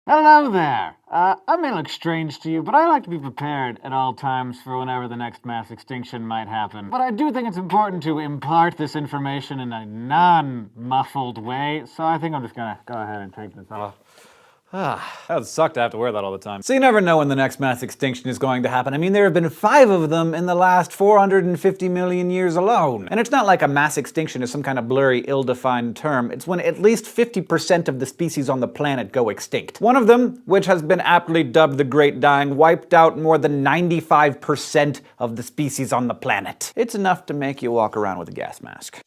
Hello there! I may look strange to you, but I like to be prepared at all times for whenever the next mass extinction might happen. But I do think it's important to impart this information in a non-muffled way, so I think I'm just gonna go ahead and take this off. That would suck to have to wear that all the time. So you never know when the next mass extinction is going to happen. I mean, there have been 5 of them in the last 450 million years alone. And it's not like a mass extinction is some kind of blurry, ill-defined term. It's when at least 50% of the species on the planet go extinct. One of them, which has been aptly dubbed the Great Dying, wiped out more than 95% of the species on the planet. It's enough to make you walk around with a gas mask.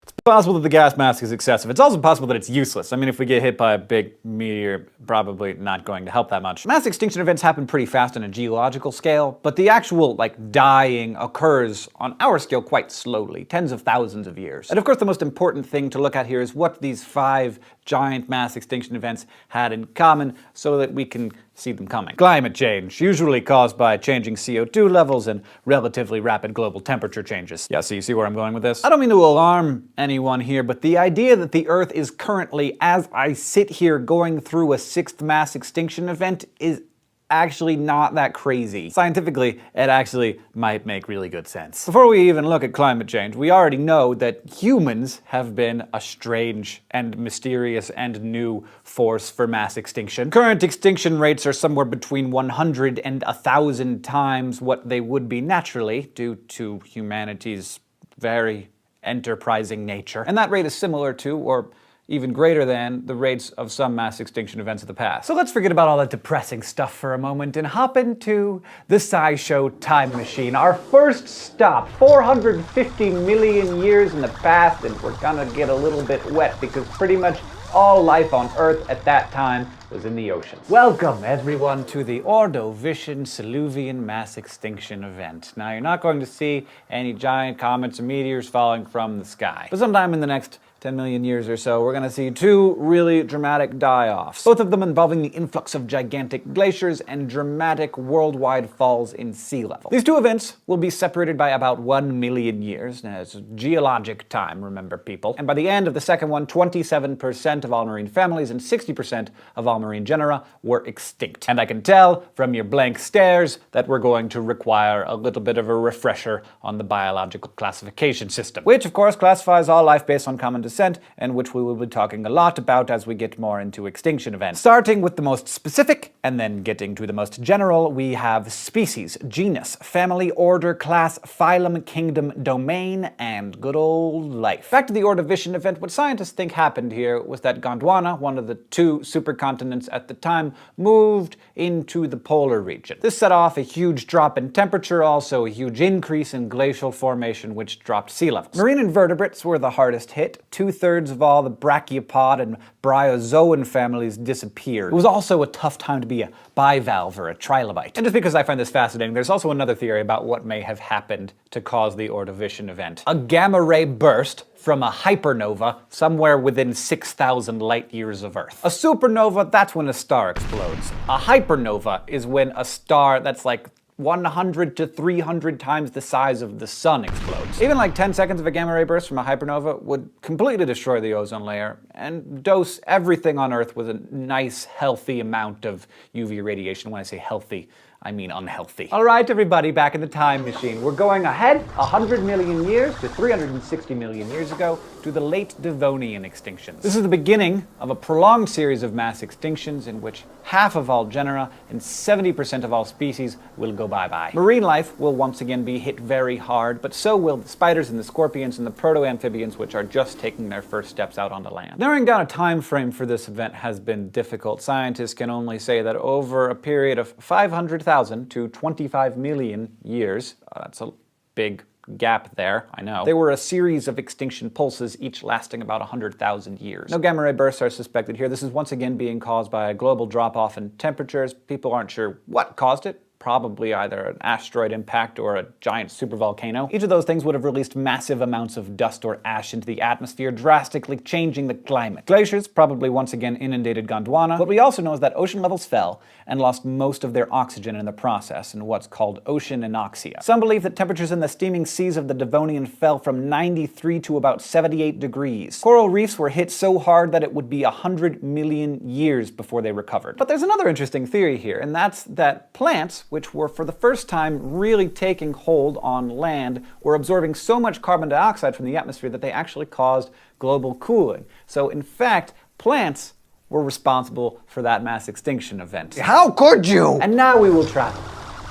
It's possible that the gas mask is excessive. It's also possible that it's useless. I mean, if we get hit by a big meteor, probably not going to help that much. Mass extinction events happen pretty fast on a geological scale, but the actual, dying occurs on our scale quite slowly, tens of thousands of years. And of course, the most important thing to look at here is what these 5 giant mass extinction events had in common so that we can see them coming. Climate change, usually caused by changing CO2 levels and relatively rapid global temperature changes. Yeah, so you see where I'm going with this? I don't mean to alarm anyone here, but the idea that the Earth is currently, as I sit here, going through a 6th mass extinction event is actually not that crazy. Scientifically, it actually might make really good sense. Before we even look at climate change, we already know that humans have been a strange and mysterious and new force for mass extinction. Current extinction rates are somewhere between 100 and 1,000 times what they would be naturally due to humanity's very enterprising nature. And that rate is similar to, or even greater than, the rates of some mass extinction events of the past. So let's forget about all that depressing stuff for a moment and hop into the Scishow time machine. Our first stop, 450 million years in the past, and we're gonna get a little bit wet because pretty much all life on Earth at that time was in the oceans. Welcome, everyone, to the Ordovician-Silurian mass extinction event. Now, you're not going to see any giant comets or meteors falling from the sky, but sometime in the next 10 million years or so, we're gonna see 2 really dramatic die-offs, both of them involving the influx of gigantic glaciers and dramatic worldwide falls in sea level. These 2 events will be separated by about 1 million years. Now, it's geologic time, remember, people. And by the end of the second one, 27% of all marine families and 60% of all marine genera were extinct. And I can tell from your blank stares that we're going to require a little bit of a refresher on the biological classification system, which of course classifies all life based on common descent, and which we will be talking a lot about as we get more into extinction events. Starting with the most specific, and then getting to the most general, we have species, genus, family, order, class, phylum, kingdom, domain, and good old life. Back to the Ordovician event, what scientists think happened here was that Gondwana, one of the 2 supercontinents at the time, moved into the polar region. This set off a huge drop in temperature, also a huge increase in glacial formation, which dropped sea levels. Marine invertebrates were the hardest hit. 2/3 of all the brachiopod and bryozoan families disappeared. It was also a tough time to be a bivalve or a trilobite. And just because I find this fascinating, there's also another theory about what may have happened to cause the Ordovician event. A gamma ray burst from a hypernova somewhere within 6,000 light years of Earth. A supernova, that's when a star explodes. A hypernova is when a star that's like 100 to 300 times the size of the sun explodes. Even like 10 seconds of a gamma ray burst from a hypernova would completely destroy the ozone layer and dose everything on Earth with a nice, healthy amount of UV radiation. When I say healthy, I mean unhealthy. All right, everybody, back in the time machine. We're going ahead 100 million years to 360 million years ago to the late Devonian extinctions. This is the beginning of a prolonged series of mass extinctions in which half of all genera and 70% of all species will go bye-bye. Marine life will once again be hit very hard, but so will the spiders and the scorpions and the proto-amphibians, which are just taking their first steps out onto land. Narrowing down a time frame for this event has been difficult. Scientists can only say that over a period of 500,000 to 25 million years, that's a big gap there, I know. There were a series of extinction pulses, each lasting about 100,000 years. No gamma ray bursts are suspected here. This is once again being caused by a global drop-off in temperatures. People aren't sure what caused it, probably either an asteroid impact or a giant supervolcano. Each of those things would have released massive amounts of dust or ash into the atmosphere, drastically changing the climate. Glaciers probably once again inundated Gondwana. What we also know is that ocean levels fell and lost most of their oxygen in the process in what's called ocean anoxia. Some believe that temperatures in the steaming seas of the Devonian fell from 93 to about 78 degrees. Coral reefs were hit so hard that it would be 100 million years before they recovered. But there's another interesting theory here, and that's that plants, which were for the first time really taking hold on land, were absorbing so much carbon dioxide from the atmosphere that they actually caused global cooling. So in fact, plants were responsible for that mass extinction event. How could you? And now we will travel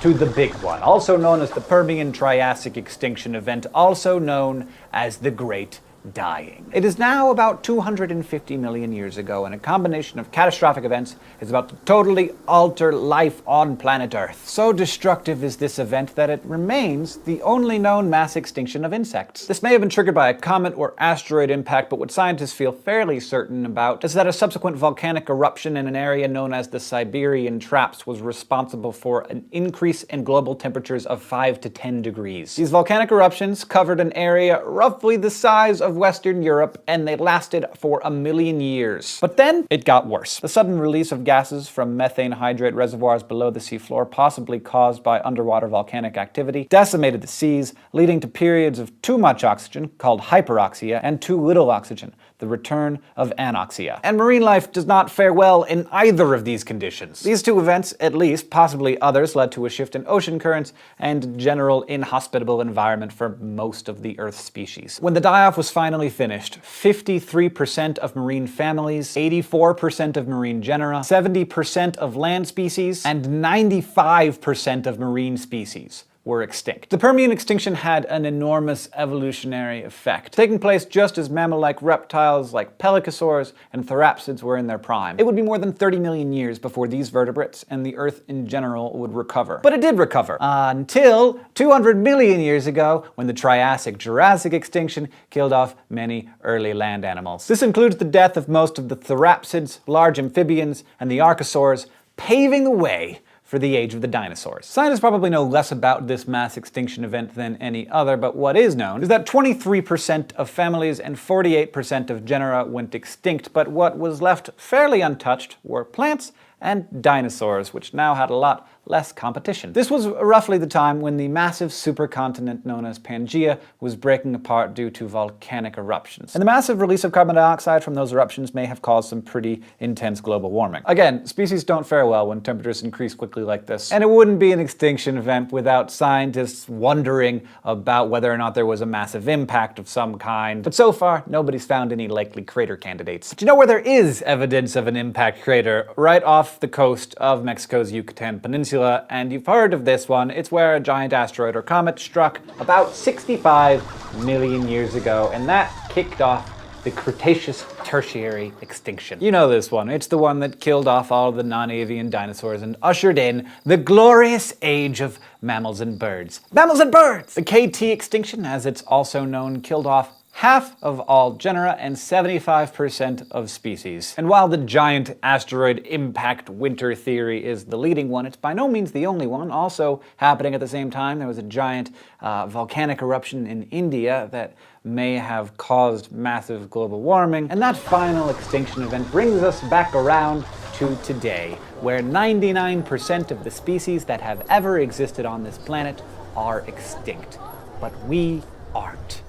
to the big one, also known as the Permian-Triassic extinction event, also known as the Great Dying. It is now about 250 million years ago, and a combination of catastrophic events is about to totally alter life on planet Earth. So destructive is this event that it remains the only known mass extinction of insects. This may have been triggered by a comet or asteroid impact, but what scientists feel fairly certain about is that a subsequent volcanic eruption in an area known as the Siberian Traps was responsible for an increase in global temperatures of 5 to 10 degrees. These volcanic eruptions covered an area roughly the size of Western Europe, and they lasted for 1 million years. But then it got worse. The sudden release of gases from methane hydrate reservoirs below the seafloor, possibly caused by underwater volcanic activity, decimated the seas, leading to periods of too much oxygen, called hyperoxia, and too little oxygen, the return of anoxia. And marine life does not fare well in either of these conditions. These two events, at least, possibly others, led to a shift in ocean currents and general inhospitable environment for most of the Earth's species. When the die-off was finally finished, 53% of marine families, 84% of marine genera, 70% of land species, and 95% of marine species were extinct. The Permian extinction had an enormous evolutionary effect, taking place just as mammal-like reptiles like pelycosaurs and therapsids were in their prime. It would be more than 30 million years before these vertebrates and the Earth in general would recover. But it did recover, until 200 million years ago, when the Triassic-Jurassic extinction killed off many early land animals. This includes the death of most of the therapsids, large amphibians, and the archosaurs, paving the way for the age of the dinosaurs. Scientists probably know less about this mass extinction event than any other, but what is known is that 23% of families and 48% of genera went extinct, but what was left fairly untouched were plants and dinosaurs, which now had a lot less competition. This was roughly the time when the massive supercontinent known as Pangaea was breaking apart due to volcanic eruptions. And the massive release of carbon dioxide from those eruptions may have caused some pretty intense global warming. Again, species don't fare well when temperatures increase quickly like this, and it wouldn't be an extinction event without scientists wondering about whether or not there was a massive impact of some kind. But so far, nobody's found any likely crater candidates. But you know where there is evidence of an impact crater? Right off the coast of Mexico's Yucatan Peninsula, and you've heard of this one. It's where a giant asteroid or comet struck about 65 million years ago, and that kicked off the Cretaceous Tertiary extinction. You know this one. It's the one that killed off all of the non-avian dinosaurs and ushered in the glorious age of mammals and birds. Mammals and birds! The KT extinction, as it's also known, killed off half of all genera and 75% of species. And while the giant asteroid impact winter theory is the leading one, it's by no means the only one. Also happening at the same time, there was a giant volcanic eruption in India that may have caused massive global warming. And that final extinction event brings us back around to today, where 99% of the species that have ever existed on this planet are extinct. But we aren't.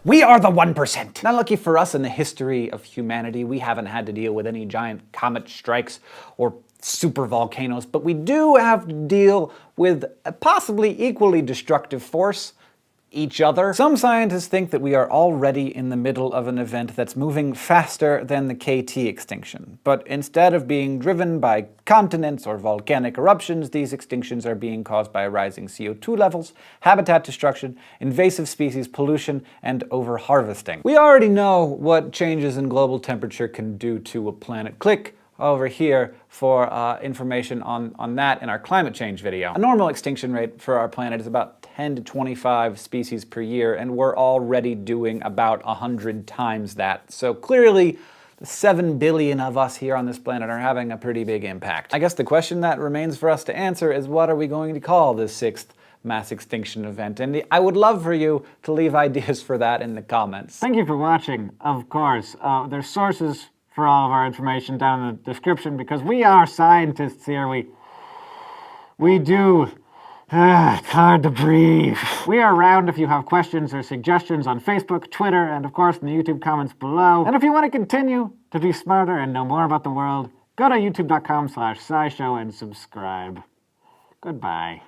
We are the 1%. Not lucky for us in the history of humanity, we haven't had to deal with any giant comet strikes or super volcanoes, but we do have to deal with a possibly equally destructive force: each other. Some scientists think that we are already in the middle of an event that's moving faster than the KT extinction. But instead of being driven by continents or volcanic eruptions, these extinctions are being caused by rising CO2 levels, habitat destruction, invasive species pollution, and over-harvesting. We already know what changes in global temperature can do to a planet. Click over here for information on that in our climate change video. A normal extinction rate for our planet is about 10 to 25 species per year, and we're already doing about 100 times that. So clearly, the 7 billion of us here on this planet are having a pretty big impact. I guess the question that remains for us to answer is, what are we going to call this 6th mass extinction event? And I would love for you to leave ideas for that in the comments. Thank you for watching, of course. There's sources for all of our information down in the description, because we are scientists here. We do. It's hard to breathe. We are around if you have questions or suggestions on Facebook, Twitter, and of course in the YouTube comments below. And if you want to continue to be smarter and know more about the world, go to youtube.com/scishow and subscribe. Goodbye.